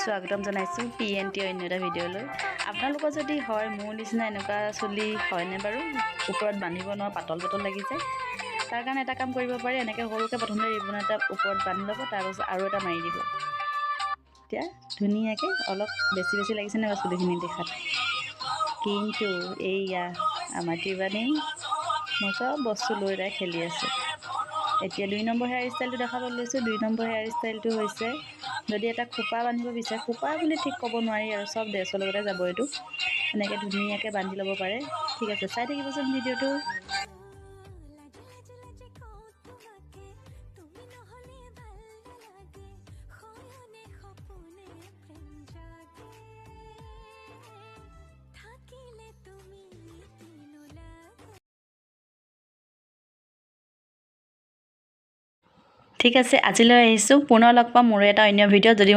স্বাগতম জনাইছোঁ PNT অন্য এটা ভিডিঅ'লৈ। আপোনালোকৰ যদি হয় মোৰ নিচিনা এনেকুৱা চুলি হয়নে বাৰু, ওপৰত বান্ধিব নোৱাৰা পাতল পাতল লাগি যায়, তাৰ কাৰণে এটা কাম কৰিব পাৰে। এনেকৈ সৰুকৈ প্ৰথমতে ৰিবন এটা ওপৰত বান্ধি ল'ব, তাৰপাছত আৰু এটা মাৰি দিব। এতিয়া ধুনীয়াকৈ অলপ বেছি বেছি লাগিছে নাই চুলিখিনি দেখাত, কিন্তু এইয়া আমাৰ ত্ৰিবাণী মই চব বস্তু লৈ তাই খেলি আছোঁ। এতিয়া 2 নম্বৰ হেয়াৰ ষ্টাইলটো দেখাবলৈ লৈছোঁ। 2 নম্বৰ হেয়াৰ ষ্টাইলটো হৈছে, যদি এটা খোপা বান্ধিব বিচাৰে, খোপা বুলি ঠিক ক'ব নোৱাৰি আৰু চব ড্ৰেছৰ লগতে যাব। এইটো এনেকৈ ধুনীয়াকৈ বান্ধি ল'ব পাৰে। ঠিক আছে, চাই থাকিবচোন ভিডিঅ'টো। ঠিক আছে, আজিলৈ আহিছোঁ। পুনৰ লগ পাম মোৰ এটা অন্য ভিডিঅ'। যদি